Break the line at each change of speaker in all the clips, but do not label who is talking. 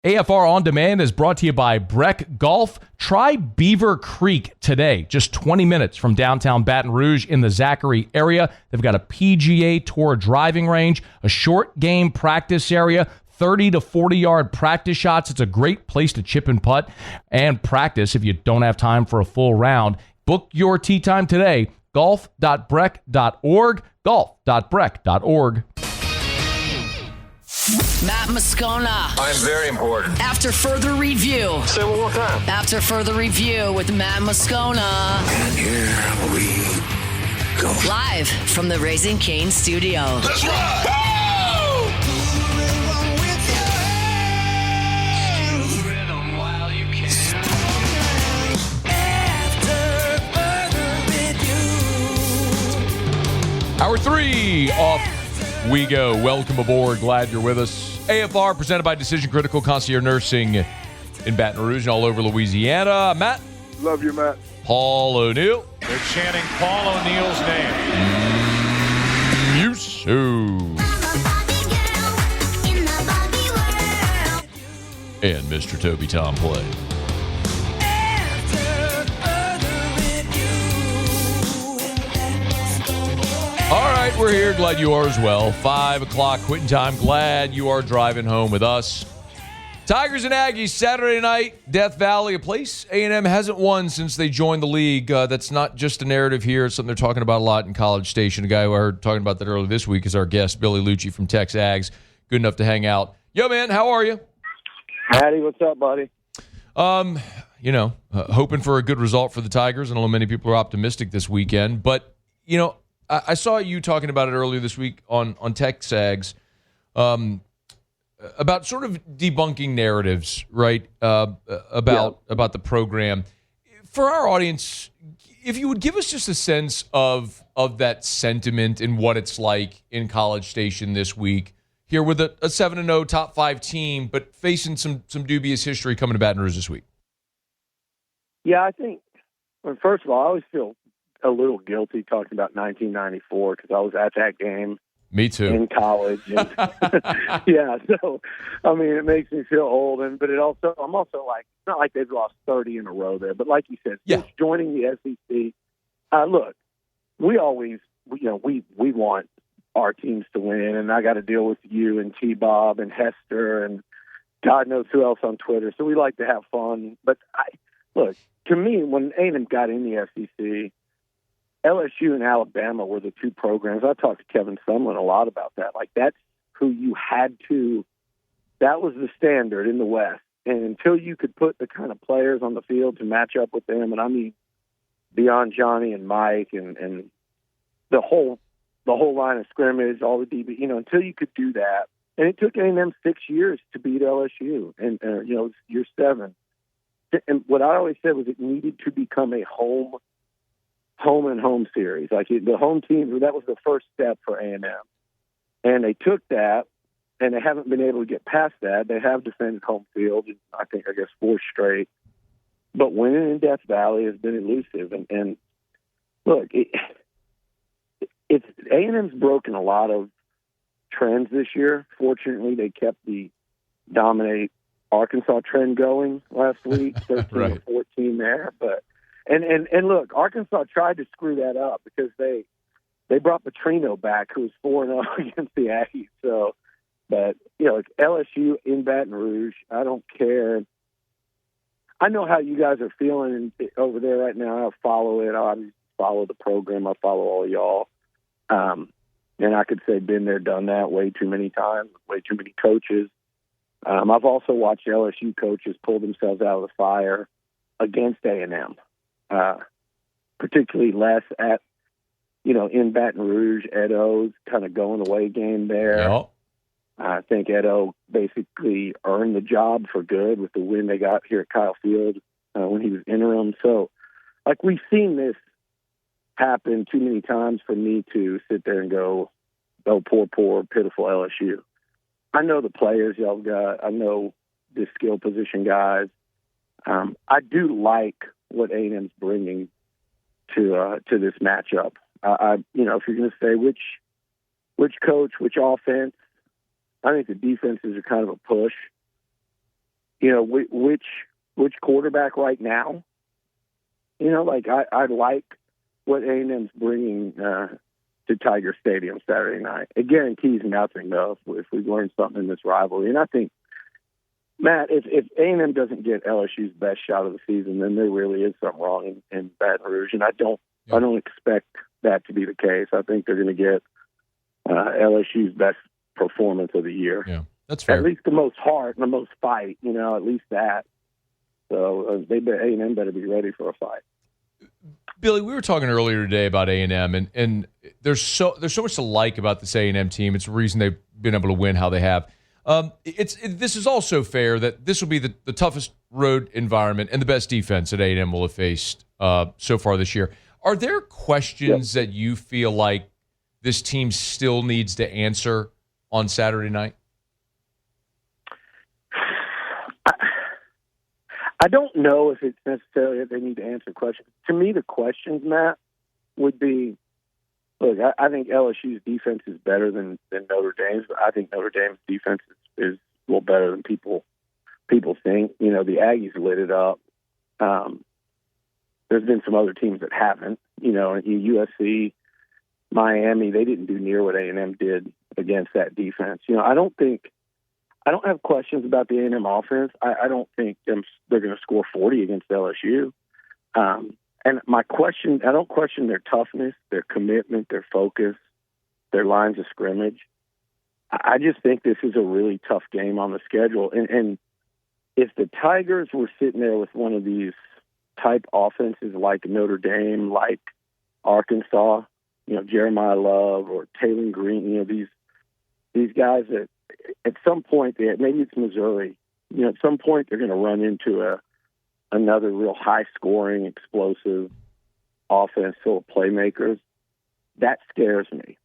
AFR On Demand is brought to you by Breck Golf. Try Beaver Creek today, just 20 minutes from downtown Baton Rouge in the Zachary area. They've got a PGA Tour driving range, a short game practice area, 30 to 40-yard practice shots. It's a great place to chip and putt and practice if you don't have time for a full round. Book your tee time today, golf.breck.org, golf.breck.org.
Matt Moscona.
I'm very important.
After further review.
Say it one more time.
After further review with Matt Moscona.
And here we go.
Live from the Raising Cane studio.
Let's rock!
Hour 3 off we go. Welcome aboard. Glad you're with us. AFR presented by Decision Critical Concierge Nursing in Baton Rouge and all over Louisiana. Matt.
Love you, Matt.
Paul O'Neill.
They're chanting Paul O'Neill's name.
And Mr. Toby Tom Play. All right, we're here. Glad you are as well. 5 o'clock quitting time. Glad you are driving home with us. Tigers and Aggies, Saturday night, Death Valley, a place A&M hasn't won since they joined the league. That's not just a narrative here. It's something they're talking about a lot in College Station. A guy who I heard talking about that earlier this week is our guest, Billy Liucci from Texas Ags. Good enough to hang out. Yo, man, how are you?
Hattie, what's up, buddy?
Hoping for a good result for the Tigers. I know many people are optimistic this weekend, but, I saw you talking about it earlier this week on Tech Sags about sort of debunking narratives, right, about the program. For our audience, if you would give us just a sense of that sentiment and what it's like in College Station this week, here with a 7-0 top 5 team, but facing some dubious history coming to Baton Rouge this week.
Yeah, I think, first of all, I always feel a little guilty talking about 1994 because I was at that game.
Me too.
In college. And yeah, so, it makes me feel old. But I'm also like, it's not like they've lost 30 in a row there. But like you said, since joining the SEC, look, we always, we want our teams to win. And I got to deal with you and T-Bob and Hester and God knows who else on Twitter. So we like to have fun. But look, to me, when A&M got in the SEC, LSU and Alabama were the two programs. I talked to Kevin Sumlin a lot about that. Like, that's who you had to – that was the standard in the West. And until you could put the kind of players on the field to match up with them, and I mean beyond Johnny and Mike and the whole line of scrimmage, all the DB, until you could do that. And it took A&M 6 years to beat LSU, and year 7. And what I always said was it needed to become a home and home series. Like the home team, that was the first step for A&M. And they took that, and they haven't been able to get past that. They have defended home field, I guess 4 straight. But winning in Death Valley has been elusive. And look, it's A&M's broken a lot of trends this year. Fortunately, they kept the dominate Arkansas trend going last week, 13 14 there. But And look, Arkansas tried to screw that up because they brought Petrino back, who was 4-0 against the Aggies. So, but LSU in Baton Rouge, I don't care. I know how you guys are feeling over there right now. I follow it. I follow the program. I follow all y'all. And I could say been there, done that way too many times, way too many coaches. I've also watched LSU coaches pull themselves out of the fire against A&M. Particularly less at, in Baton Rouge. Edo's kind of going away game there.
Yep.
I think Edo basically earned the job for good with the win they got here at Kyle Field when he was interim. So, we've seen this happen too many times for me to sit there and go, oh, poor, pitiful LSU. I know the players y'all got. I know the skill position guys. I do like what A&M's bringing to this matchup. If you're going to say which coach, which offense, I think the defenses are kind of a push. which quarterback right now. I like what A&M's bringing to Tiger Stadium Saturday night. It guarantees nothing, though, if we learn something in this rivalry. And I think, Matt, if A&M doesn't get LSU's best shot of the season, then there really is something wrong in Baton Rouge. And I don't expect that to be the case. I think they're going to get LSU's best performance of the year.
Yeah, that's fair.
At least the most heart and the most fight, at least that. So A&M better be ready for a fight.
Billy, we were talking earlier today about A&M, and there's so much to like about this A&M team. It's the reason they've been able to win how they have. This is also fair that this will be the toughest road environment and the best defense that A&M will have faced so far this year. Are there questions that you feel like this team still needs to answer on Saturday night?
I don't know if it's necessarily that they need to answer questions. To me, the questions, Matt, would be, look, I think LSU's defense is better than Notre Dame's, but I think Notre Dame's defense is a little better than people think. The Aggies lit it up. There's been some other teams that haven't. USC, Miami, they didn't do near what A&M did against that defense. I don't have questions about the A&M offense. I don't think they're going to score 40 against LSU. And I don't question their toughness, their commitment, their focus, their lines of scrimmage. I just think this is a really tough game on the schedule. And if the Tigers were sitting there with one of these type offenses like Notre Dame, like Arkansas, Jeremiah Love or Taylor Green, these guys that at some point, maybe it's Missouri, at some point they're going to run into another real high-scoring, explosive offense full of playmakers. That scares me.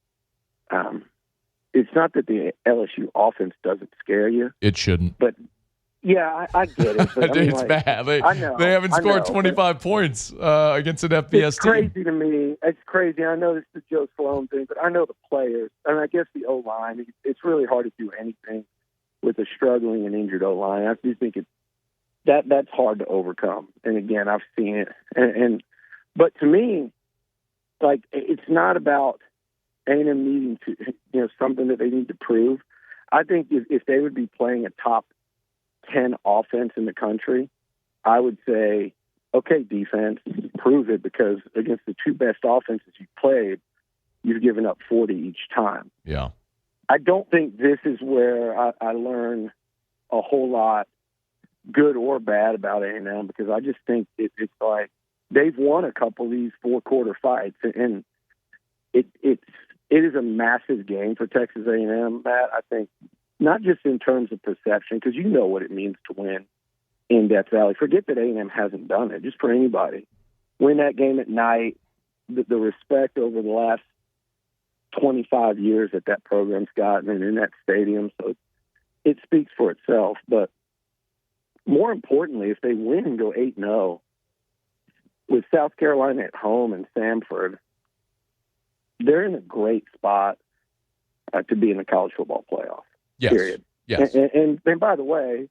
It's not that the LSU offense doesn't scare you.
It shouldn't.
But, yeah, I get it. But,
it's bad. They haven't scored 25 points against an FBS team.
It's crazy to me. It's crazy. I know this is the Joe Sloan thing, but I know the players. And I guess the O-line, it's really hard to do anything with a struggling and injured O-line. I just think that's hard to overcome. And, again, I've seen it. But to me, it's not about A&M needing to, something that they need to prove. I think if they would be playing a top 10 offense in the country, I would say, okay, defense, prove it, because against the two best offenses you played, you've given up 40 each time.
Yeah.
I don't think this is where I learn a whole lot, good or bad, about A&M, because I just think it's like they've won a couple of these four-quarter fights, and it is a massive game for Texas A&M, Matt. I think not just in terms of perception, because you know what it means to win in Death Valley. Forget that A&M hasn't done it, just for anybody. Win that game at night, the respect over the last 25 years that program's gotten and in that stadium. So it speaks for itself. But more importantly, if they win and go 8-0 with South Carolina at home and Samford, they're in a great spot to be in the college football playoff.
Yes.
Period.
Yes.
And by the way,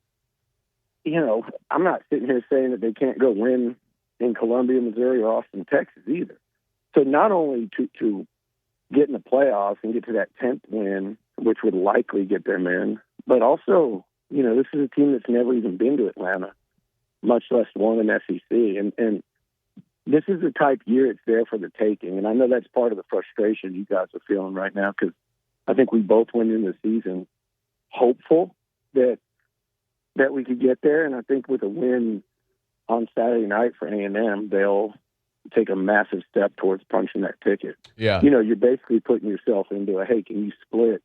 I'm not sitting here saying that they can't go win in Columbia, Missouri, or Austin, Texas either. So not only to get in the playoffs and get to that 10th win, which would likely get them in, but also, this is a team that's never even been to Atlanta, much less won an SEC. And this is the type of year it's there for the taking. And I know that's part of the frustration you guys are feeling right now, because I think we both went into the season hopeful that we could get there. And I think with a win on Saturday night for A&M, they'll take a massive step towards punching that ticket.
Yeah.
You're basically putting yourself into a, hey, can you split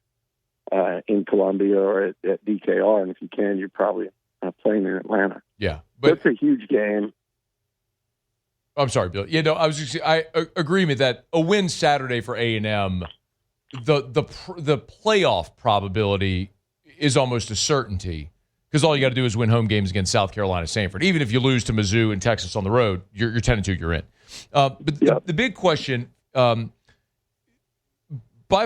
in Columbia or at DKR? And if you can, you're probably playing in Atlanta.
Yeah. But
that's a huge game.
I'm sorry, Bill. I was just, I agree with that. A win Saturday for A&M, the playoff probability is almost a certainty, because all you got to do is win home games against South Carolina, Samford. Even if you lose to Mizzou and Texas on the road, you're 10-2, you're in. But the big question, by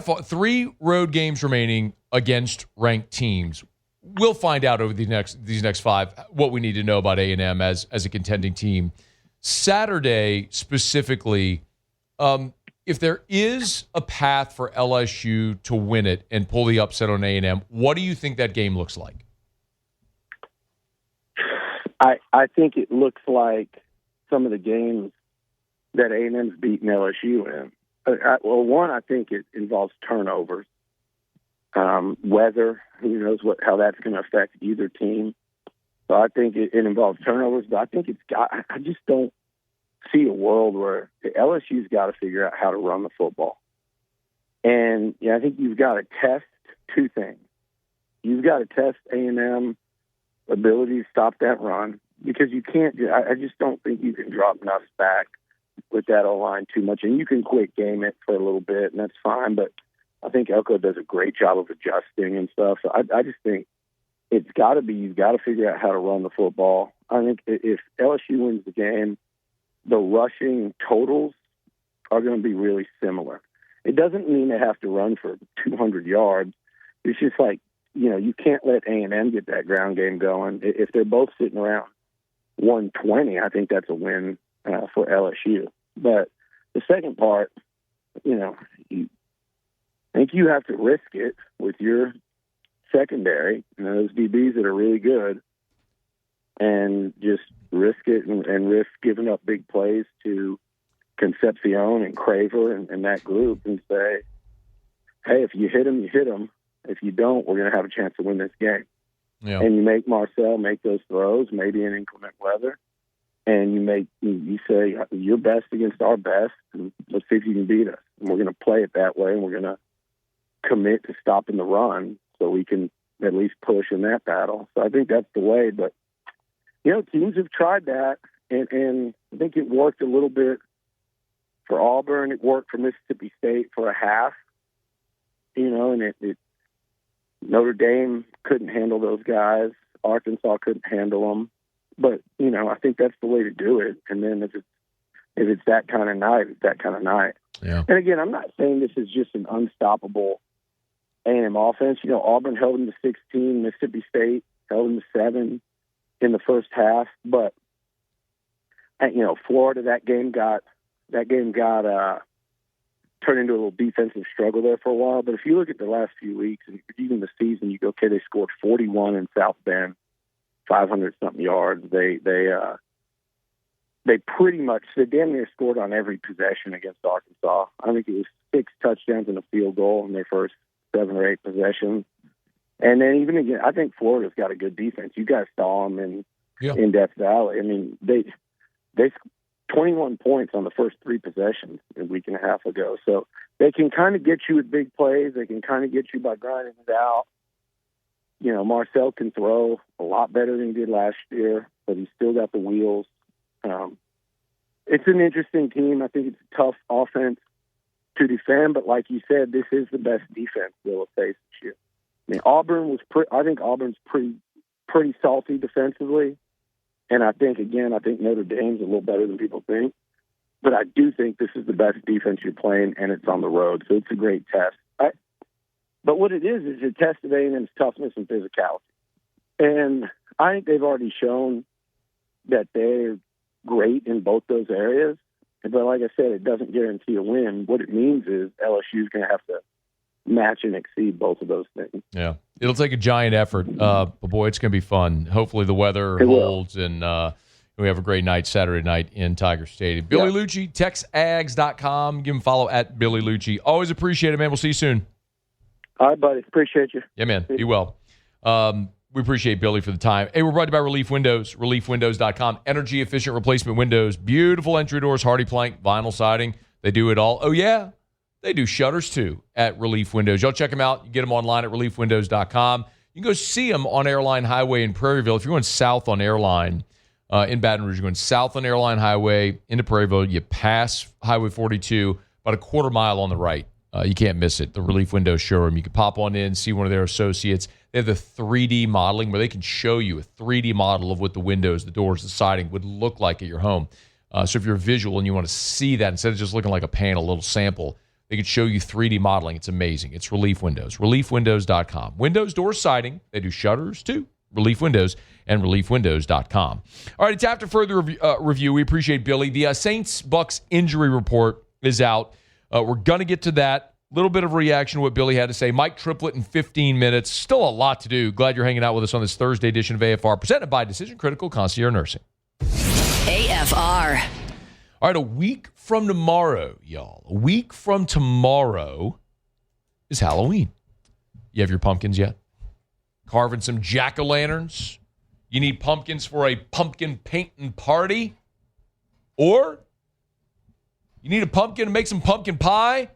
far, 3 road games remaining against ranked teams. we'll find out over these next 5 what we need to know about A&M as a contending team. Saturday specifically, if there is a path for LSU to win it and pull the upset on A&M, what do you think that game looks like?
I think it looks like some of the games that A&M's beaten LSU in. One, I think it involves turnovers. Weather, who knows how that's going to affect either team. So I think it involves turnovers, but I think I just don't see a world where the LSU's got to figure out how to run the football. And I think you've got to test 2 things. You've got to test A&M ability to stop that run, because you can't. I just don't think you can drop Nuss back with that O-line too much, and you can quick game it for a little bit, and that's fine. But I think Elko does a great job of adjusting and stuff. So I just think it's got to be, you've got to figure out how to run the football. I think if LSU wins the game, the rushing totals are going to be really similar. It doesn't mean they have to run for 200 yards. It's just like, you can't let A&M get that ground game going. If they're both sitting around 120, I think that's a win for LSU. But the second part, I think you have to risk it with your secondary, those DBs that are really good, and just risk it and risk giving up big plays to Concepcion and Craver and that group, and say, hey, if you hit them, you hit them. If you don't, we're going to have a chance to win this game.
Yeah.
And you make Marcel make those throws, maybe in inclement weather, and you say, you're best against our best, and let's see if you can beat us. And we're going to play it that way, and we're going to commit to stopping the run so we can at least push in that battle. So I think that's the way. But, teams have tried that, and I think it worked a little bit for Auburn. It worked for Mississippi State for a half, and it Notre Dame couldn't handle those guys. Arkansas couldn't handle them. But, I think that's the way to do it. And then if it's that kind of night, it's that kind of night.
Yeah.
And again, I'm not saying this is just an unstoppable A&M offense. Auburn held them to 16, Mississippi State held them to 7 in the first half. But, Florida, that game got turned into a little defensive struggle there for a while. But if you look at the last few weeks, and even the season, you go, okay, they scored 41 in South Bend, 500-something yards. They pretty much, they damn near scored on every possession against Arkansas. I think it was 6 touchdowns and a field goal in their first 7 or 8 possessions. And then even again, I think Florida's got a good defense. You guys saw them in Death Valley. I mean, they 21 points on the first 3 possessions a week and a half ago. So they can kind of get you with big plays. They can kind of get you by grinding it out. Marcel can throw a lot better than he did last year, but he's still got the wheels. It's an interesting team. I think it's a tough offense to defend, but like you said, this is the best defense they'll have faced this year. I mean, I think Auburn's pretty salty defensively. And I think Notre Dame's a little better than people think. But I do think this is the best defense you're playing, and it's on the road. So it's a great test. But what it is a test of A&M's toughness and physicality. And I think they've already shown that they're great in both those areas. But like I said, it doesn't guarantee a win. What it means is LSU's going to have to match and exceed both of those things.
Yeah. It'll take a giant effort. But, boy, it's going to be fun. Hopefully the weather holds and we have a great night Saturday night in Tiger Stadium. Billy Liucci, TexAgs.com. Give him a follow at Billy Liucci. Always appreciate it, man. We'll see you soon.
All right, buddy. Appreciate you.
Yeah, man. Be well. We appreciate Billy for the time. Hey, we're brought to you by Relief Windows, reliefwindows.com. Energy-efficient replacement windows, beautiful entry doors, hardy plank, vinyl siding. They do it all. Oh, yeah. They do shutters, too, at Relief Windows. Y'all check them out. You get them online at reliefwindows.com. You can go see them on Airline Highway in Prairieville. If you're going south on Airline in Baton Rouge, you're going south on Airline Highway into Prairieville. You pass Highway 42, about a quarter mile on the right. You can't miss it, the Relief Windows showroom. You can pop on in, see one of their associates. They have the 3D modeling where they can show you a 3D model of what the windows, the doors, the siding would look like at your home. So if you're visual and you want to see that instead of just looking like a panel, a little sample, They can show you 3D modeling. It's amazing. It's Relief Windows. ReliefWindows.com. Windows door siding. They do shutters too. Relief Windows and ReliefWindows.com. All right, it's after further review. We appreciate Billy. The Saints-Bucs injury report is out. We're going to get to that. A little bit of reaction to what Billy had to say. Mike Triplett in 15 minutes. Still a lot to do. Glad you're hanging out with us on this Thursday edition of AFR, presented by Decision Critical Concierge Nursing.
AFR.
All right, a week from tomorrow, y'all. A week from tomorrow is Halloween. You have your pumpkins yet? Carving some jack-o'-lanterns? You need pumpkins for a pumpkin painting party? Or you need a pumpkin to make some pumpkin pie?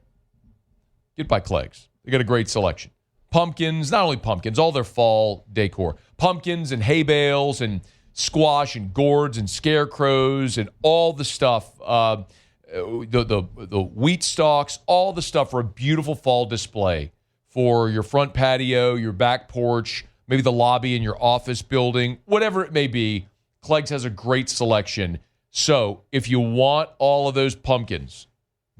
Get by Clegg's. They got a great selection. Pumpkins, not only pumpkins, all their fall decor. Pumpkins and hay bales and squash and gourds and scarecrows and all the stuff, the wheat stalks, all the stuff for a beautiful fall display for your front patio, your back porch, maybe the lobby in your office building, whatever it may be. Clegg's has a great selection. So if you want all of those pumpkins,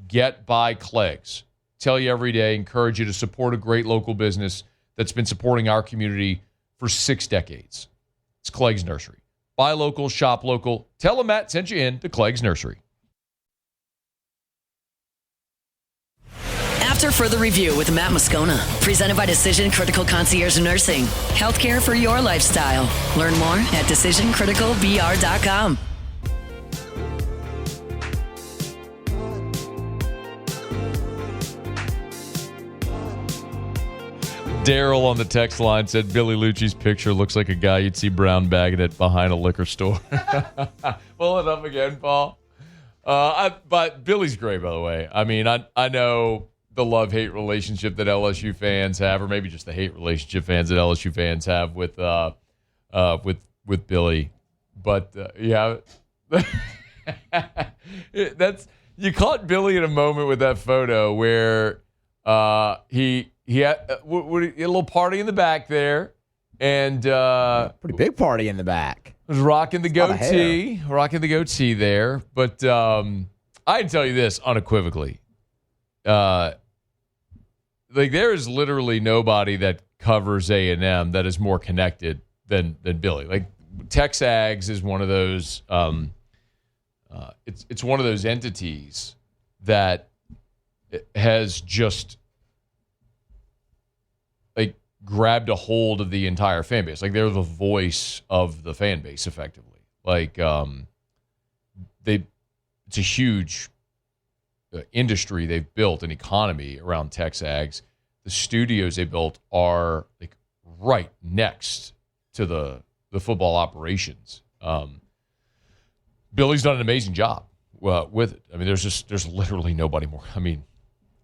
get by Clegg's. Tell you every day, encourage you to support a great local business that's been supporting our community for 6 decades. It's Clegg's Nursery. Buy local, shop local. Tell them Matt sent you in to Clegg's Nursery.
After further review with Matt Moscona, presented by Decision Critical Concierge Nursing. Healthcare for your lifestyle. Learn more at decisioncriticalbr.com.
Daryl on the text line said Billy Liucci's picture looks like a guy you'd see brown bagging it behind a liquor store. Pull it up again, Paul. But Billy's great, by the way. I mean, I know the love-hate relationship that LSU fans have, or maybe just the hate relationship fans that LSU fans have with Billy. But yeah, that's you caught Billy in a moment with that photo where he had a little party in the back there, and
pretty big party in the back.
Was rocking the goatee there. But I can tell you this unequivocally, like there is literally nobody that covers A&M that is more connected than Billy. Like TexAgs is one of those. It's one of those entities that has just like grabbed a hold of the entire fan base. Like they're the voice of the fan base, effectively. Like it's a huge industry they've built, an economy around TexAgs. The studios they built are like right next to the football operations. Billy's done an amazing job with it. I mean, there's literally nobody more. I mean,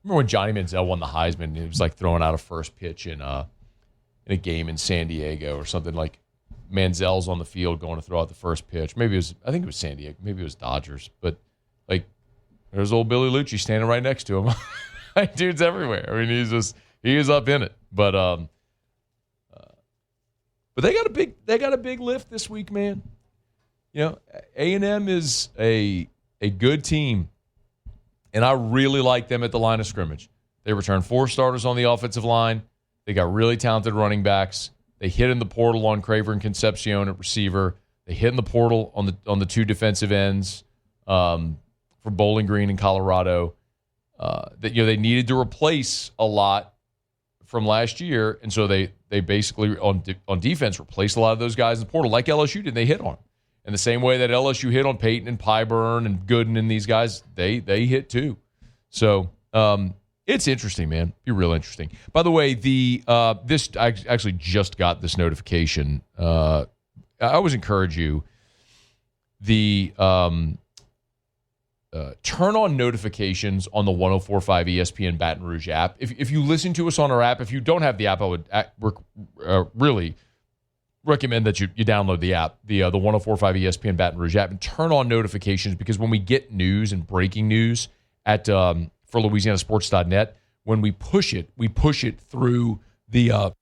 remember when Johnny Manziel won the Heisman? He was like throwing out a first pitch in a game in San Diego or something. Like Manziel's on the field going to throw out the first pitch. I think it was San Diego. Maybe it was Dodgers. But like, there's old Billy Liucci standing right next to him. Like, dude's everywhere. I mean, he is up in it. But they got a big lift this week, man. You know, A&M is a good team, and I really like them at the line of scrimmage. They returned 4 starters on the offensive line. They got really talented running backs. They hit in the portal on Craver and Concepcion at receiver. They hit in the portal on the 2 defensive ends for Bowling Green in Colorado. They needed to replace a lot from last year, and so they basically on defense replaced a lot of those guys in the portal, like LSU did. They hit on. In the same way that LSU hit on Peyton and Pyburn and Gooden and these guys, they hit too. So it's interesting, man. Be real interesting. By the way, I actually just got this notification. I always encourage you the turn on notifications on the 104.5 ESPN Baton Rouge app. If you listen to us on our app, if you don't have the app, I would really recommend that you download the app, the 104.5 ESPN Baton Rouge app, and turn on notifications, because when we get news and breaking news at for LouisianaSports.net, when we push it through the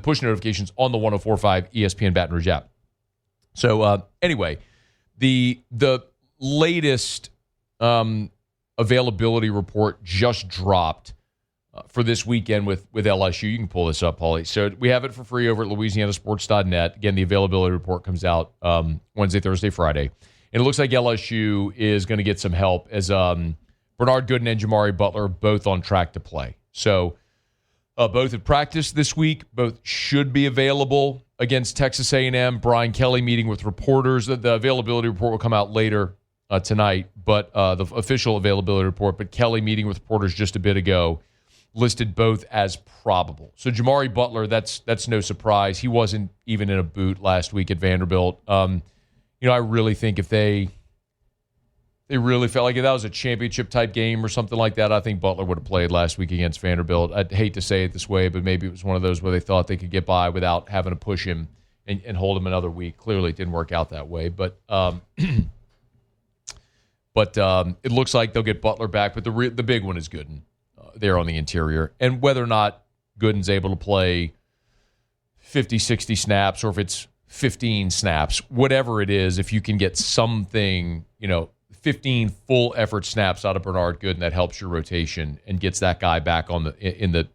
push notifications on the 104.5 ESPN Baton Rouge app. So anyway, the latest availability report just dropped for this weekend with LSU. You can pull this up, Paulie. So we have it for free over at LouisianaSports.net. Again, the availability report comes out Wednesday, Thursday, Friday. And it looks like LSU is going to get some help as Bernard Gooden and Jamari Butler both on track to play. So both have practiced this week. Both should be available against Texas A&M. Brian Kelly meeting with reporters. The availability report will come out later tonight, but the official availability report. But Kelly meeting with reporters just a bit ago listed both as probable. So Jamari Butler, that's no surprise. He wasn't even in a boot last week at Vanderbilt. I really think if they really felt like if that was a championship-type game or something like that, I think Butler would have played last week against Vanderbilt. I'd hate to say it this way, but maybe it was one of those where they thought they could get by without having to push him and hold him another week. Clearly, it didn't work out that way. But it looks like they'll get Butler back. But the big one is Gooden there on the interior. And whether or not Gooden's able to play 50, 60 snaps, or if it's 15 snaps, whatever it is, if you can get something, 15 full effort snaps out of Bernard Gooden, that helps your rotation and gets that guy back in the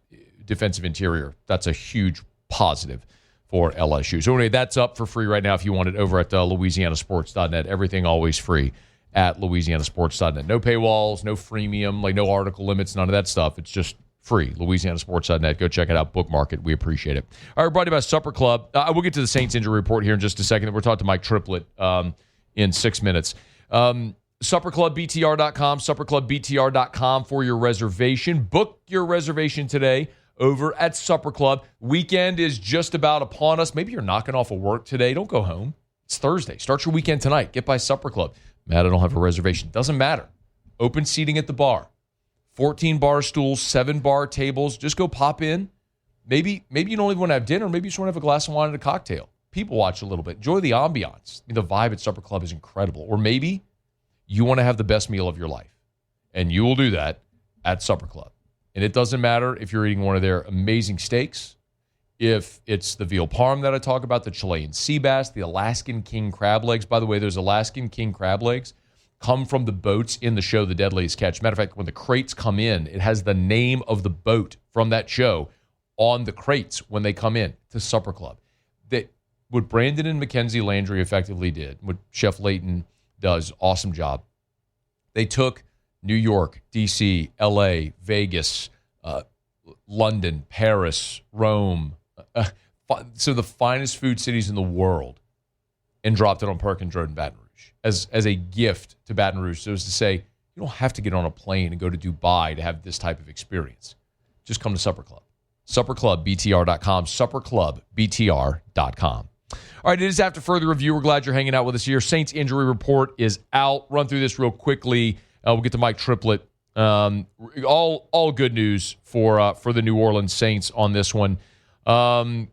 defensive interior. That's a huge positive for LSU. So anyway, that's up for free right now if you want it over at LouisianaSports.net. Everything always free at LouisianaSports.net. No paywalls, no freemium, no article limits, none of that stuff. It's just free. LouisianaSports.net. Go check it out. Bookmark it. We appreciate it. All right, we're brought to you by Supper Club. We'll get to the Saints injury report here in just a second. We're talking to Mike Triplett in 6 minutes. SupperClubBTR.com, SupperClubBTR.com for your reservation. Book your reservation today over at Supper Club. Weekend is just about upon us. Maybe you're knocking off of work today. Don't go home. It's Thursday. Start your weekend tonight. Get by Supper Club. Matt, I don't have a reservation. Doesn't matter. Open seating at the bar. 14 bar stools, 7 bar tables. Just go pop in. Maybe you don't even want to have dinner. Maybe you just want to have a glass of wine and a cocktail. People watch a little bit. Enjoy the ambiance. The vibe at Supper Club is incredible. Or maybe you want to have the best meal of your life, and you will do that at Supper Club. And it doesn't matter if you're eating one of their amazing steaks, if it's the veal parm that I talk about, the Chilean sea bass, the Alaskan king crab legs. By the way, those Alaskan king crab legs come from the boats in the show The Deadliest Catch. Matter of fact, when the crates come in, it has the name of the boat from that show on the crates when they come in to Supper Club. What Brandon and Mackenzie Landry effectively did, what Chef Layton does, awesome job. They took New York, D.C., L.A., Vegas, London, Paris, Rome, so the finest food cities in the world, and dropped it on Perkins Road in Baton Rouge as a gift to Baton Rouge. So as to say, you don't have to get on a plane and go to Dubai to have this type of experience. Just come to Supper Club. SupperClubBTR.com, SupperClubBTR.com. All right, it is after further review. We're glad you're hanging out with us here. Saints injury report is out. Run through this real quickly. We'll get to Mike Triplett. All good news for the New Orleans Saints on this one. Devon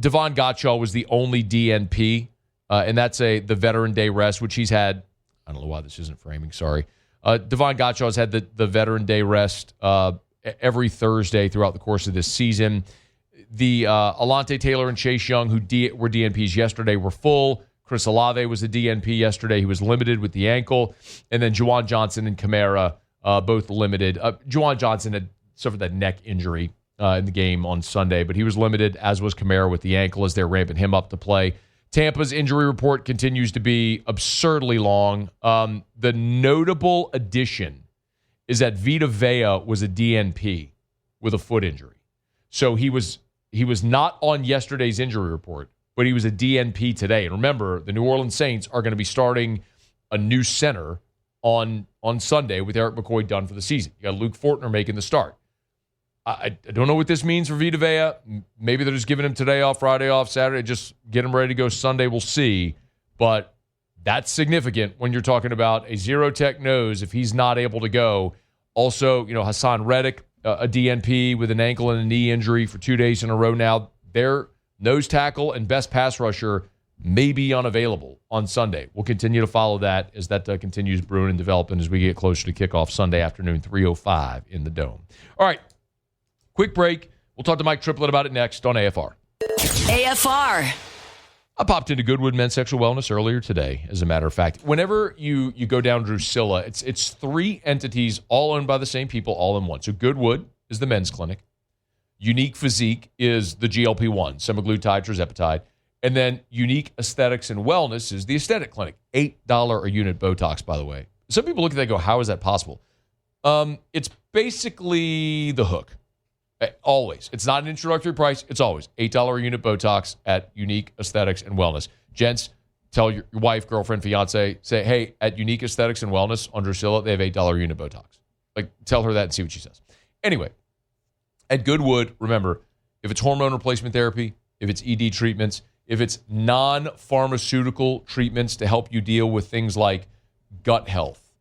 Gottschall was the only DNP, and that's the Veteran Day rest, which he's had. I don't know why this isn't framing. Sorry. Devon Gottschall has had the Veteran Day rest every Thursday throughout the course of this season. The Alante Taylor and Chase Young, who were DNPs yesterday, were full. Chris Olave was a DNP yesterday. He was limited with the ankle. And then Juwan Johnson and Kamara, both limited. Juwan Johnson had suffered that neck injury in the game on Sunday, but he was limited, as was Kamara with the ankle, as they're ramping him up to play. Tampa's injury report continues to be absurdly long. The notable addition is that Vita Vea was a DNP with a foot injury. So he was not on yesterday's injury report, but he was a DNP today. And remember, the New Orleans Saints are going to be starting a new center on Sunday with Eric McCoy done for the season. You got Luke Fortner making the start. I don't know what this means for Vita Vea. Maybe they're just giving him today off, Friday off, Saturday, just get him ready to go Sunday. We'll see. But that's significant when you're talking about a zero-tech nose if he's not able to go. Also, Hassan Reddick, a DNP with an ankle and a knee injury for 2 days in a row now. Their nose tackle and best pass rusher may be unavailable on Sunday. We'll continue to follow that as that continues brewing and developing as we get closer to kickoff Sunday afternoon, 3:05 in the Dome. All right, quick break. We'll talk to Mike Triplett about it next on AFR.
AFR.
I popped into Goodwood Men's Sexual Wellness earlier today, as a matter of fact. Whenever you go down Drusilla, it's 3 entities all owned by the same people, all in one. So Goodwood is the men's clinic. Unique Physique is the GLP-1, semaglutide, tirzepatide. And then Unique Aesthetics and Wellness is the aesthetic clinic. $8 a unit Botox, by the way. Some people look at that and go, how is that possible? It's basically the hook. Always. It's not an introductory price. It's always $8 a unit Botox at Unique Aesthetics and Wellness. Gents, tell your wife, girlfriend, fiance, say, hey, at Unique Aesthetics and Wellness on Drusilla, they have $8 a unit Botox. Like, tell her that and see what she says. Anyway, at Goodwood, remember, if it's hormone replacement therapy, if it's ED treatments, if it's non-pharmaceutical treatments to help you deal with things like gut health,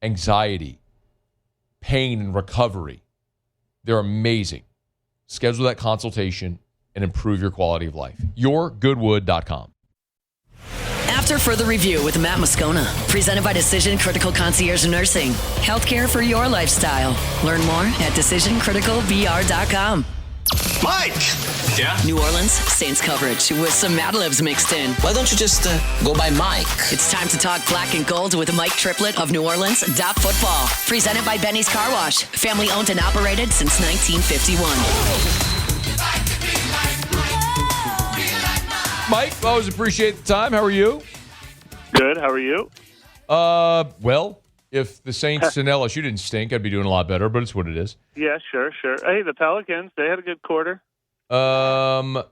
anxiety, pain and recovery, they're amazing. Schedule that consultation and improve your quality of life. YourGoodwood.com.
After further review with Matt Moscona, presented by Decision Critical Concierge Nursing. Healthcare for your lifestyle. Learn more at DecisionCriticalVR.com.
Mike! Yeah?
New Orleans Saints coverage with some Mad Libs mixed in.
Why don't you just go by Mike?
It's time to talk black and gold with Mike Triplett of New Orleans Football. Presented by Benny's Car Wash. Family owned and operated since 1951.
Mike, always appreciate the time. How are you?
Good. How are you?
Well, if the Saints and LSU didn't stink, I'd be doing a lot better, but it's what it is.
Yeah, sure. Hey, the Pelicans, they had a good quarter.
Are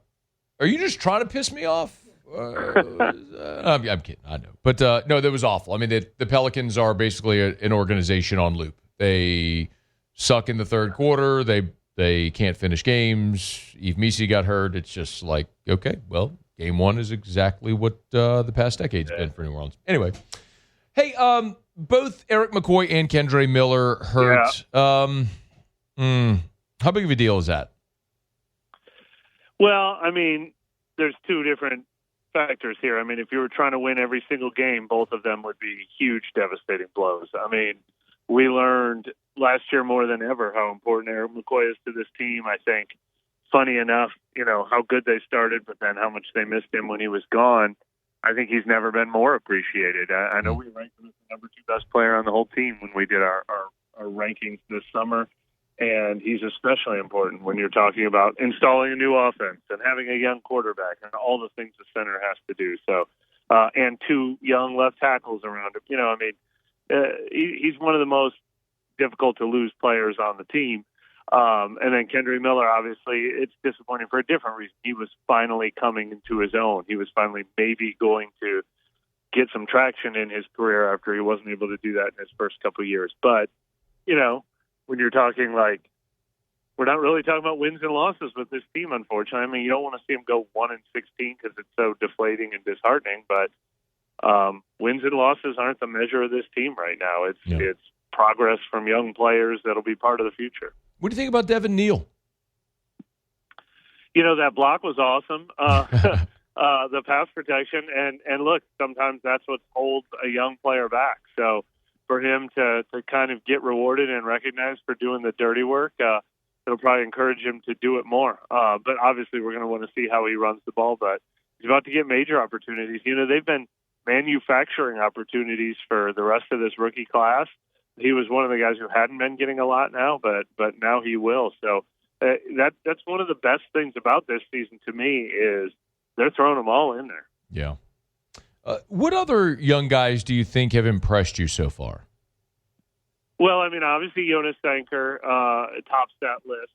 you just trying to piss me off? I'm kidding. I know. But no, that was awful. I mean, the Pelicans are basically an organization on loop. They suck in the third quarter. They can't finish games. Yves Missi got hurt. It's just like, okay, well, game one is exactly what the past decade's been for New Orleans. Anyway, hey, both Eric McCoy and Kendre Miller hurt. Yeah. How big of a deal is that?
Well, I mean, there's 2 different factors here. I mean, if you were trying to win every single game, both of them would be huge, devastating blows. I mean, we learned last year more than ever how important Eric McCoy is to this team. I think, funny enough, how good they started, but then how much they missed him when he was gone. I think he's never been more appreciated. I know we ranked him as the number 2 best player on the whole team when we did our rankings this summer. And he's especially important when you're talking about installing a new offense and having a young quarterback and all the things the center has to do. So, and 2 young left tackles around him. He's one of the most difficult to lose players on the team. And then Kendre Miller, obviously, it's disappointing for a different reason. He was finally coming into his own. He was finally maybe going to get some traction in his career after he wasn't able to do that in his first couple of years. But, when you're talking we're not really talking about wins and losses with this team, unfortunately. I mean, you don't want to see them go 1-16 because it's so deflating and disheartening. But wins and losses aren't the measure of this team right now. It's progress from young players that'll be part of the future.
What do you think about Devin Neal?
That block was awesome. The pass protection, and look, sometimes that's what holds a young player back. So for him to kind of get rewarded and recognized for doing the dirty work, it'll probably encourage him to do it more. But obviously we're going to want to see how he runs the ball, but he's about to get major opportunities. They've been manufacturing opportunities for the rest of this rookie class. He was one of the guys who hadn't been getting a lot now, but now he will. So that's one of the best things about this season to me is they're throwing them all in there.
Yeah. What other young guys do you think have impressed you so far?
Well, I mean, obviously Jonas Sanker tops that list,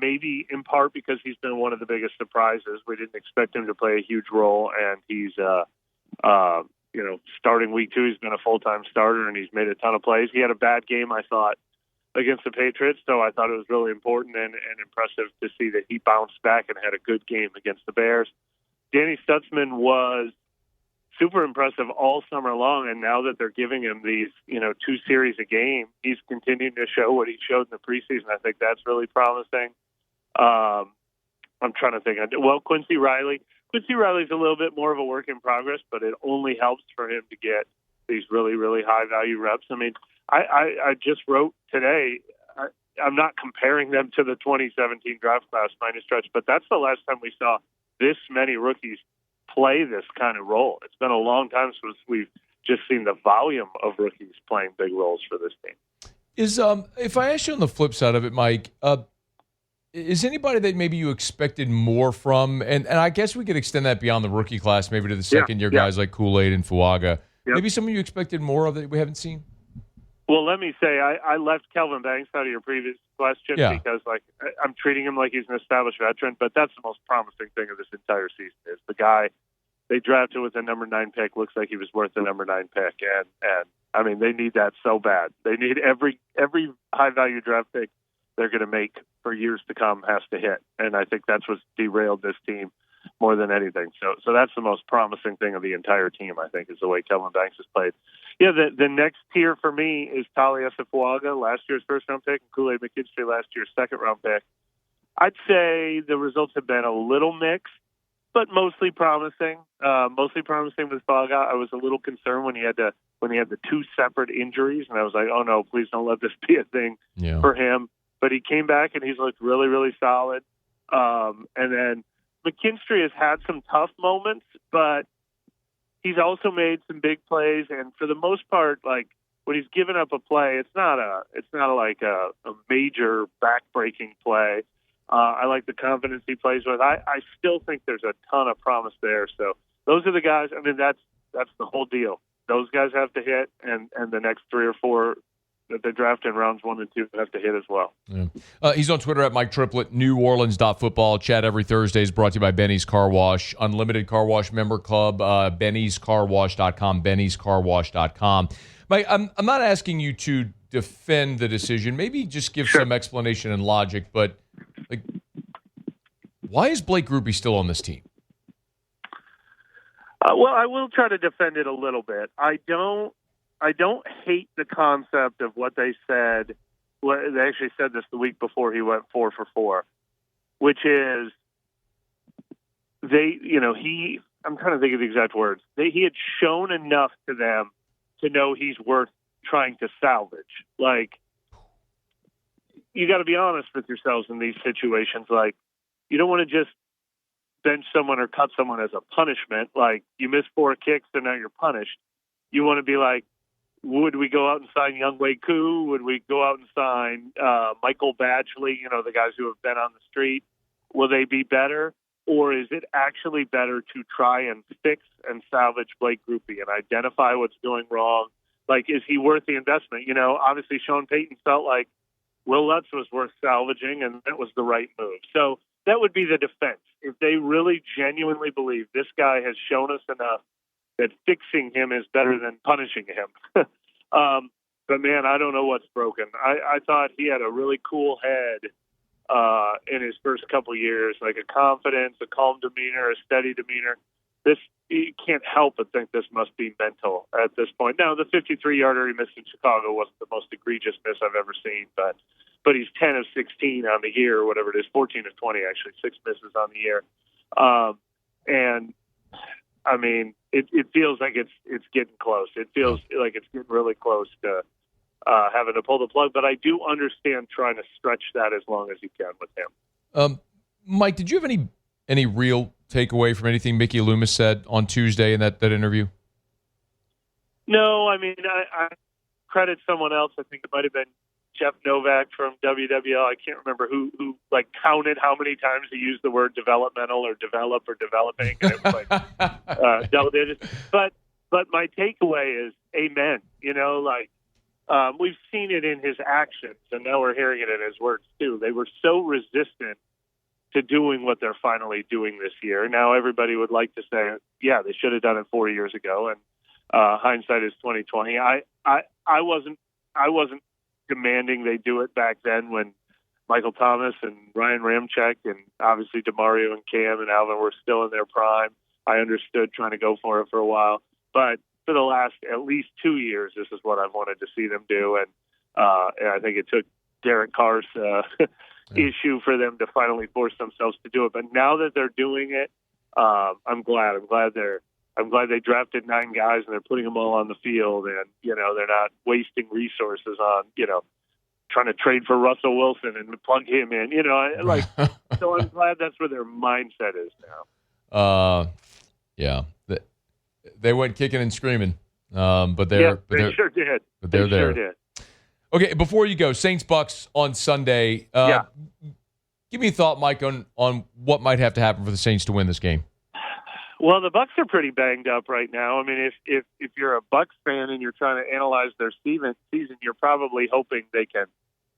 maybe in part because he's been one of the biggest surprises. We didn't expect him to play a huge role, and he's, starting week 2, he's been a full-time starter, and he's made a ton of plays. He had a bad game, I thought, against the Patriots, so I thought it was really important and impressive to see that he bounced back and had a good game against the Bears. Danny Stutzman was super impressive all summer long, and now that they're giving him these, 2 series a game, he's continuing to show what he showed in the preseason. I think that's really promising. I'm trying to think. Well, Quincy Riley's a little bit more of a work in progress, but it only helps for him to get these really, really high-value reps. I mean, I just wrote today, I'm not comparing them to the 2017 draft class by any stretch, but that's the last time we saw this many rookies play this kind of role. It's been a long time since we've just seen the volume of rookies playing big roles for this team.
Is if I ask you on the flip side of it, Mike, is anybody that maybe you expected more from, and I guess we could extend that beyond the rookie class, maybe to the second-year guys like Kool-Aid and Fuaga. Yep. Maybe some of you expected more of that we haven't seen?
Well, let me say, I left Kelvin Banks out of your previous question because, I'm treating him like he's an established veteran, but that's the most promising thing of this entire season is the guy they drafted with a number 9 pick looks like he was worth the number 9 pick, and I mean, they need that so bad. They need every high-value draft pick they're going to make for years to come has to hit, and I think that's what's derailed this team more than anything. So that's the most promising thing of the entire team, I think, is the way Kelvin Banks has played. Yeah, the next tier for me is Taliesin Fuaga, last year's first-round pick, and Kool-Aid McKinstry, last year's second-round pick. I'd say the results have been a little mixed, but mostly promising. Mostly promising with Fuaga. I was a little concerned when he had the 2 separate injuries, and I was like, oh no, please don't let this be a thing for him. But he came back and he's looked really, really solid. And then McKinstry has had some tough moments, but he's also made some big plays. And for the most part, like when he's given up a play, it's not like a major back-breaking play. I like the confidence he plays with. I still think there's a ton of promise there. So those are the guys. I mean, that's the whole deal. Those guys have to hit, and the next 3 or 4 that they draft in rounds 1 and 2 have to hit as well.
Yeah. He's on Twitter at Mike Triplett, NewOrleans.football. Chat every Thursday is brought to you by Benny's Car Wash, Unlimited Car Wash Member Club, Benny'sCarWash.com, Benny'sCarWash.com. Mike, I'm not asking you to defend the decision. Maybe just give some explanation and logic, but like, why is Blake Grupe still on this team?
Well, I will try to defend it a little bit. I don't hate the concept of what they said. Well, they actually said this the week before he went 4 for 4, which is I'm trying to think of the exact words. He had shown enough to them to know he's worth trying to salvage. Like, you got to be honest with yourselves in these situations. Like, you don't want to just bench someone or cut someone as a punishment. Like, you missed 4 kicks, so now you're punished. You want to be like, would we go out and sign Young Wei Koo? Would we go out and sign Michael Badgley, the guys who have been on the street? Will they be better? Or is it actually better to try and fix and salvage Blake Grupe and identify what's going wrong? Like, is he worth the investment? Obviously Sean Payton felt like Will Lutz was worth salvaging, and that was the right move. So that would be the defense. If they really genuinely believe this guy has shown us enough that fixing him is better than punishing him. But, man, I don't know what's broken. I thought he had a really cool head in his first couple years, like a confidence, a calm demeanor, a steady demeanor. You can't help but think this must be mental at this point. Now, the 53-yarder he missed in Chicago wasn't the most egregious miss I've ever seen, but he's 10 of 16 on the year, or whatever it is, 14 of 20, actually, 6 misses on the year. And, I mean, it feels like it's getting close. It feels like it's getting really close to having to pull the plug, but I do understand trying to stretch that as long as you can with him.
Mike, did you have any real takeaway from anything Mickey Loomis said on Tuesday in that interview?
No, I mean, I credit someone else. I think it might have been Jeff Novak from WWL. I can't remember who counted how many times he used the word developmental or develop or developing, and it was like double digits. But my takeaway is amen. We've seen it in his actions, and now we're hearing it in his words too. They were so resistant to doing what they're finally doing this year. Now everybody would like to say, yeah, they should have done it 4 years ago, and hindsight is 2020. I wasn't demanding they do it back then when Michael Thomas and Ryan Ramczyk and obviously DeMario and Cam and Alvin were still in their prime. I understood trying to go for it for a while, but for the last at least 2 years, this is what I've wanted to see them do, and I think it took Derek Carr's issue for them to finally force themselves to do it. But now that they're doing it, I'm glad. I'm glad they drafted 9 guys and they're putting them all on the field, and they're not wasting resources on trying to trade for Russell Wilson and plug him in. So I'm glad that's where their mindset is now.
Yeah. They went kicking and screaming. But they're
sure did.
But they're there.
Sure did.
Okay, before you go, Saints-Bucs on Sunday. Give me a thought, Mike, on what might have to happen for the Saints to win this game.
Well, the Bucs are pretty banged up right now. I mean, if you're a Bucs fan and you're trying to analyze their season, you're probably hoping they can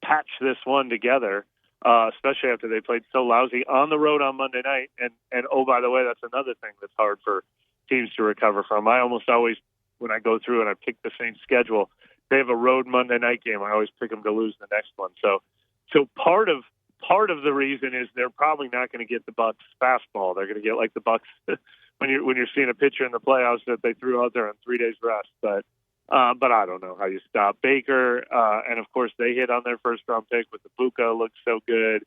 patch this one together, especially after they played so lousy on the road on Monday night. And oh, by the way, that's another thing that's hard for teams to recover from. I almost always, when I go through and I pick the Saints schedule, they have a road Monday night game. I always pick them to lose the next one. So part of the reason is they're probably not going to get the Bucs fastball. They're going to get like the Bucs when you're seeing a pitcher in the playoffs that they threw out there on 3 days rest. But I don't know how you stop Baker. And of course they hit on their first round pick with the Buka, looks so good.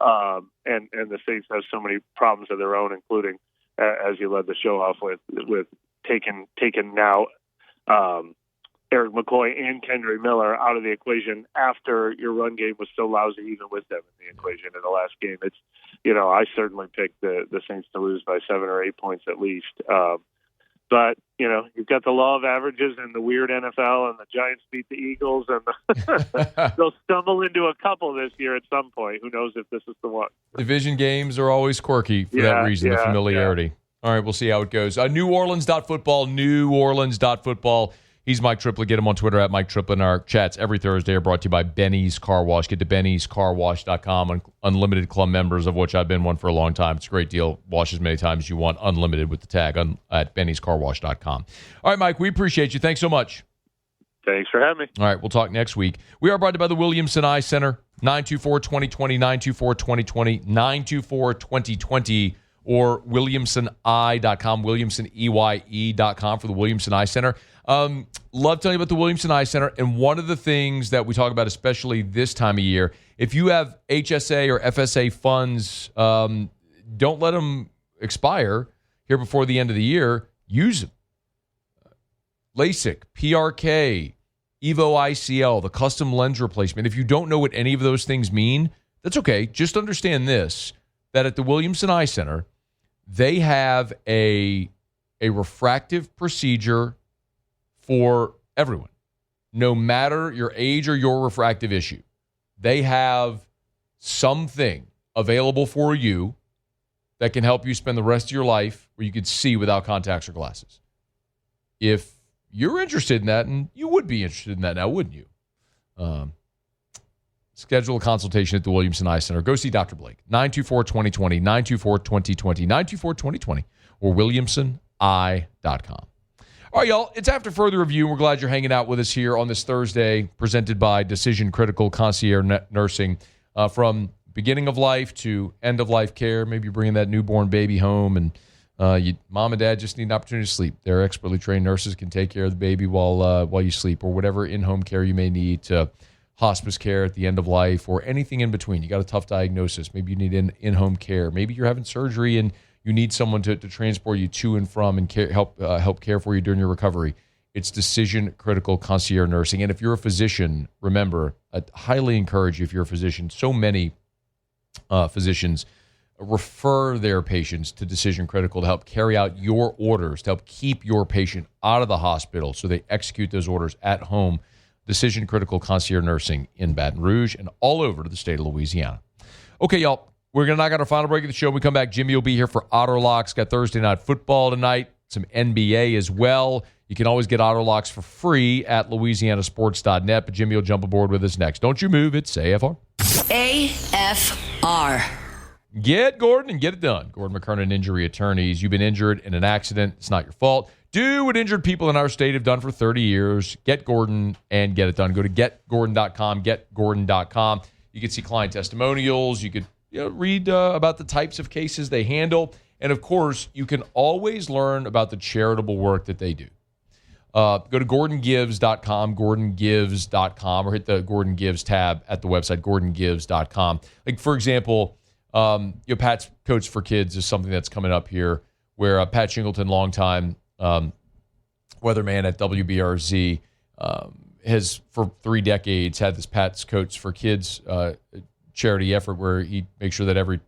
And the Saints have so many problems of their own, including as you led the show off with taking now Eric McCoy and Kendry Miller out of the equation after your run game was so lousy even with them in the equation in the last game. It's, I certainly picked the Saints to lose by 7 or 8 points at least. But, you've got the law of averages and the weird NFL, and the Giants beat the Eagles, and they'll stumble into a couple this year at some point. Who knows if this is the one.
Division games are always quirky for that reason, the familiarity. Yeah. All right, we'll see how it goes. NewOrleans.football, NewOrleans.football. He's Mike Triplett. Get him on Twitter at Mike Triplett. And our chats every Thursday are brought to you by Benny's Car Wash. Get to Benny'sCarWash.com. Unlimited club members, of which I've been one for a long time. It's a great deal. Wash as many times as you want, unlimited with the tag at Benny'sCarWash.com. All right, Mike, we appreciate you. Thanks so much.
Thanks for having me.
All right, we'll talk next week. We are brought to you by the Williamson Eye Center, 924-2020, 924-2020, 924-2020, or WilliamsonEye.com, WilliamsonEye.com for the Williamson Eye Center. Love telling you about the Williamson Eye Center, and one of the things that we talk about, especially this time of year, if you have HSA or FSA funds, don't let them expire here before the end of the year. Use them. LASIK, PRK, Evo ICL, the custom lens replacement. If you don't know what any of those things mean, that's okay. Just understand this, that at the Williamson Eye Center, they have a refractive procedure for everyone, no matter your age or your refractive issue. They have something available for you that can help you spend the rest of your life where you could see without contacts or glasses. If you're interested in that, and you would be interested in that now, wouldn't you? Schedule a consultation at the Williamson Eye Center. Go see Dr. Blake, 924-2020, 924-2020, 924-2020, or WilliamsonEye.com. All right, y'all, it's After Further Review, and we're glad you're hanging out with us here on this Thursday, presented by Decision Critical Concierge Nursing. From beginning of life to end of life care, maybe you're bringing that newborn baby home, and mom and dad just need an opportunity to sleep. Their expertly trained nurses can take care of the baby while you sleep, or whatever in-home care you may need, to hospice care at the end of life, or anything in between. You got a tough diagnosis. Maybe you need in-home care. Maybe you're having surgery and you need someone to transport you to and from and help care for you during your recovery. It's Decision Critical Concierge Nursing. And if you're a physician, remember, I highly encourage you, if you're a physician, so many physicians refer their patients to Decision Critical to help carry out your orders, to help keep your patient out of the hospital so they execute those orders at home. Decision Critical Concierge Nursing in Baton Rouge and all over the state of Louisiana. Okay, y'all. We're going to knock out our final break of the show. When we come back, Jimmy will be here for Auto Locks. Got Thursday Night Football tonight, some NBA as well. You can always get Auto Locks for free at LouisianaSports.net, but Jimmy will jump aboard with us next. Don't you move. It's AFR.
AFR.
Get Gordon and get it done. Gordon McKernan Injury Attorneys. You've been injured in an accident. It's not your fault. Do what injured people in our state have done for 30 years. Get Gordon and get it done. Go to getgordon.com, getgordon.com. You can see client testimonials. You could read about the types of cases they handle. And, of course, you can always learn about the charitable work that they do. Go to GordonGives.com, GordonGives.com, or hit the Gordon Gives tab at the website, GordonGives.com. Like, for example, Pat's Coats for Kids is something that's coming up here, where Pat Shingleton, longtime weatherman at WBRZ, has for 3 decades had this Pat's Coats for Kids charity effort where he makes sure that every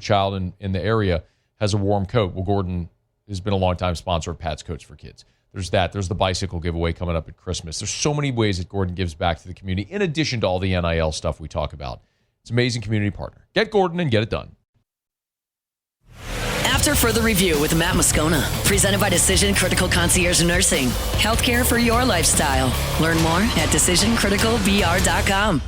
child in the area has a warm coat. Well, Gordon has been a longtime sponsor of Pat's Coats for Kids. There's that. There's the bicycle giveaway coming up at Christmas. There's so many ways that Gordon gives back to the community, in addition to all the NIL stuff we talk about. It's an amazing community partner. Get Gordon and get it done.
After Further Review with Matt Moscona, presented by Decision Critical Concierge Nursing. Healthcare for your lifestyle. Learn more at decisioncriticalbr.com.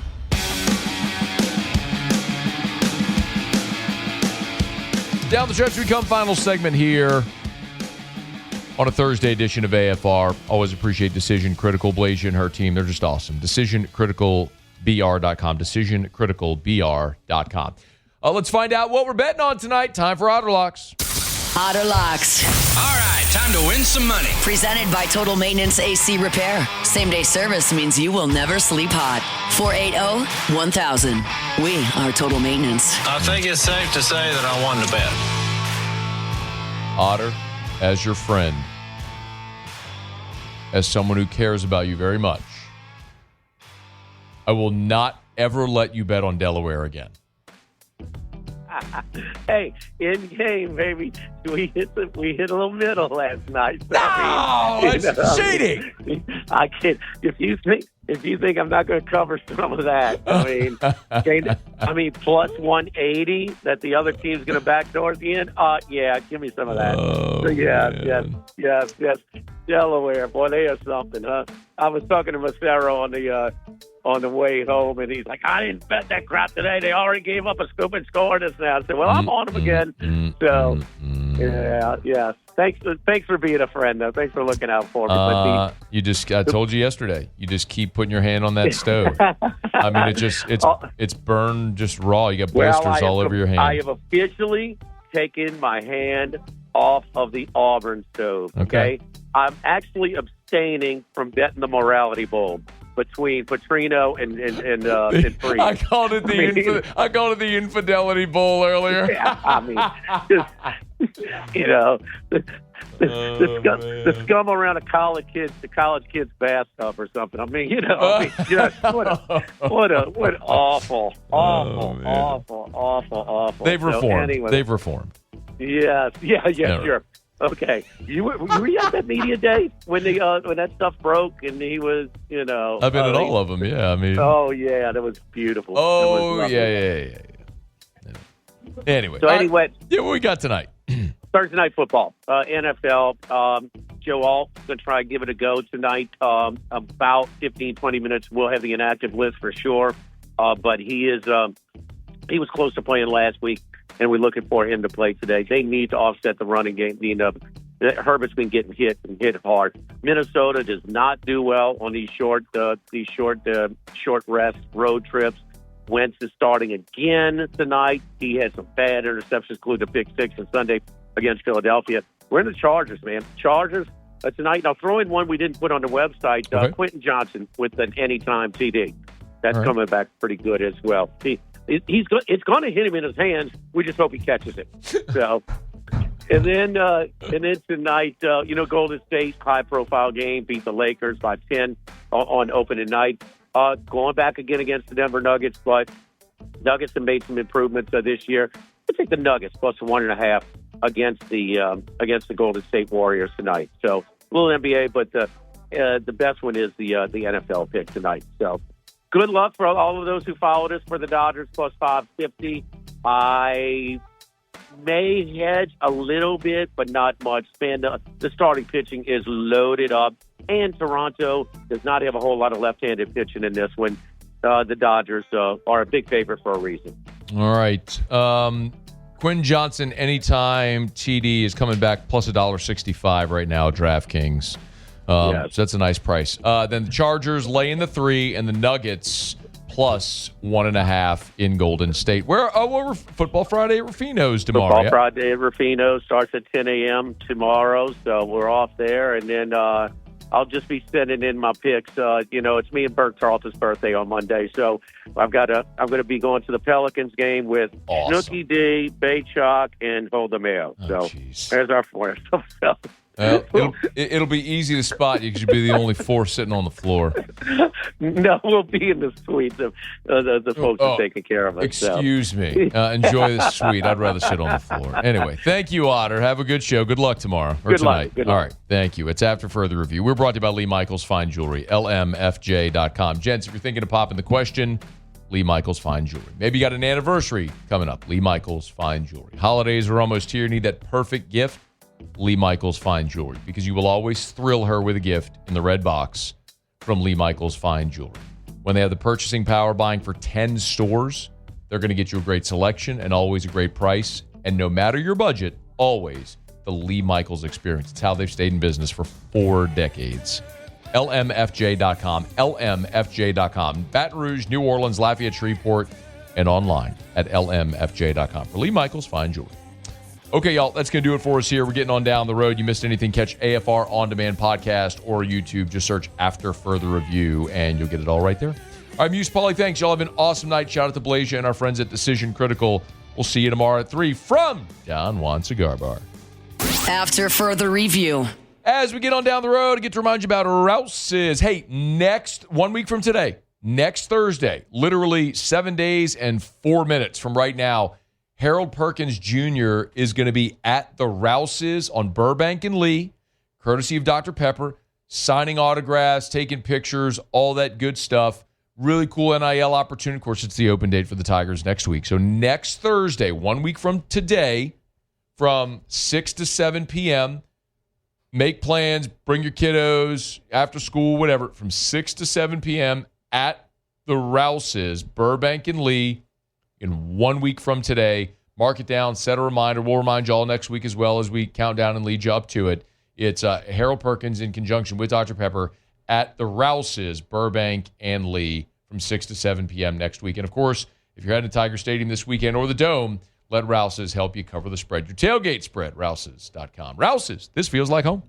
Down the stretch we come. Final segment here on a Thursday edition of AFR. Always appreciate Decision Critical, Blazia and her team. They're just awesome. DecisionCriticalBR.com. DecisionCriticalBR.com. Let's find out what we're betting on tonight. Time for Otter Locks.
Otter Locks.
All right, time to win some money.
Presented by Total Maintenance AC Repair. Same-day service means you will never sleep hot. 480-1000. We are Total Maintenance.
I think it's safe to say that I won the bet.
Otter, as your friend, as someone who cares about you very much, I will not ever let you bet on Delaware again.
Hey, in game, baby. We hit a little middle last night. So,
that's cheating.
I can't. If you think I'm not going to cover some of that, I mean, plus 180 that the other team's going to backdoor at the end. Yeah, give me some of that.
Oh,
so yes. Delaware, boy, they are something, huh? I was talking to Macero on the way home, and he's like, I didn't bet that crap today. They already gave up a stupid score just now. I said, well, I'm on them again. So, yeah. Thanks for being a friend, though. Thanks for looking out for me.
I told you yesterday, you just keep putting your hand on that stove. I mean, it's burned just raw. You got blisters all over your hand.
I have officially taken my hand off of the Auburn stove. Okay? I'm actually abstaining from betting the morality bowl between Petrino and Freed.
I called it the infidelity bowl earlier.
Yeah, I mean, the scum around the college kids bathtub or something. I mean, what awful.
They've reformed.
So anyway,
They've reformed.
Yes. Yeah, sure. Okay, were you at that media day when that stuff broke and he was,
I've been at all of them. Yeah, I mean.
Oh yeah, that was beautiful.
Oh yeah. Anyway.
So anyway,
what we got tonight?
Thursday night football, NFL. Joe Alt's going to try and give it a go tonight. About 15, 20 minutes. We'll have the inactive list for sure. But he was close to playing last week, and we're looking for him to play today. They need to offset the running game. Herbert's been getting hit hard. Minnesota does not do well on these short rest road trips. Wentz is starting again tonight. He had some bad interceptions, including a pick six on Sunday against Philadelphia. We're in the Chargers, man. Chargers tonight. Now, throw in one we didn't put on the website. Quentin Johnson with an anytime TD. That's coming back pretty good as well. It's going to hit him in his hands. We just hope he catches it. So, and then tonight, Golden State high-profile game beat the Lakers by 10 on opening night. Going back again against the Denver Nuggets, but Nuggets have made some improvements this year. I think the Nuggets plus 1.5 against the Golden State Warriors tonight. So a little NBA, but the best one is the NFL pick tonight. So good luck for all of those who followed us for the Dodgers plus 550. I may hedge a little bit, but not much. Man, the starting pitching is loaded up. And Toronto does not have a whole lot of left-handed pitching in this one. The Dodgers are a big favorite for a reason.
All right. Quinn Johnson, anytime TD is coming back plus $1.65 right now, DraftKings. So that's a nice price. Then the Chargers laying the 3 and the Nuggets plus 1.5 in Golden State. We're Football Friday at Rufino's tomorrow.
Football Friday at Rufino's starts at 10 a.m. tomorrow, so we're off there. And then I'll just be sending in my picks. It's me and Bert Tarleton's birthday on Monday, so I'm going to be to the Pelicans game with Snooki D, Baychok, and Holdemeo. So there's our four.
Well, it'll be easy to spot you because you'll be the only four sitting on the floor.
No, we'll be in the suite. The folks are taking care of us.
Excuse me. Enjoy the suite. I'd rather sit on the floor. Anyway, thank you, Otter. Have a good show. Good luck tomorrow or tonight.
Good luck.
All right. Thank you. It's After Further Review. We're brought to you by Lee Michaels Fine Jewelry, lmfj.com. Gents, if you're thinking of popping the question, Lee Michaels Fine Jewelry. Maybe you got an anniversary coming up. Lee Michaels Fine Jewelry. Holidays are almost here. Need that perfect gift? Lee Michaels Fine Jewelry, because you will always thrill her with a gift in the red box from Lee Michaels Fine Jewelry. When they have the purchasing power, buying for 10 stores, they're going to get you a great selection and always a great price. And no matter your budget, always the Lee Michaels experience. It's how they've stayed in business for 4 decades. LMFJ.com, LMFJ.com. Baton Rouge, New Orleans, Lafayette, Shreveport, and online at LMFJ.com for Lee Michaels Fine Jewelry. Okay, y'all, that's going to do it for us here. We're getting on down the road. You missed anything, catch AFR On Demand podcast or YouTube. Just search After Further Review, and you'll get it all right there. All right, Muse Pauly, thanks. Y'all have an awesome night. Shout out to Blazia and our friends at Decision Critical. We'll see you tomorrow at 3 from Don Juan Cigar Bar.
After Further Review.
As we get on down the road, I get to remind you about Rouse's. Hey, 1 week from today, next Thursday, literally 7 days and 4 minutes from right now, Harold Perkins Jr. is going to be at the Rouse's on Burbank and Lee, courtesy of Dr. Pepper, signing autographs, taking pictures, all that good stuff. Really cool NIL opportunity. Of course, it's the open date for the Tigers next week. So next Thursday, 1 week from today, from 6 to 7 p.m., make plans, bring your kiddos, after school, whatever, from 6 to 7 p.m. at the Rouse's, Burbank and Lee, in 1 week from today. Mark it down, set a reminder. We'll remind you all next week as well as we count down and lead you up to it. It's Harold Perkins in conjunction with Dr. Pepper at the Rouse's, Burbank and Lee, from 6 to 7 p.m. next week. And, of course, if you're heading to Tiger Stadium this weekend or the Dome, let Rouse's help you cover the spread. Your tailgate spread, Rouse's.com. Rouse's, this feels like home.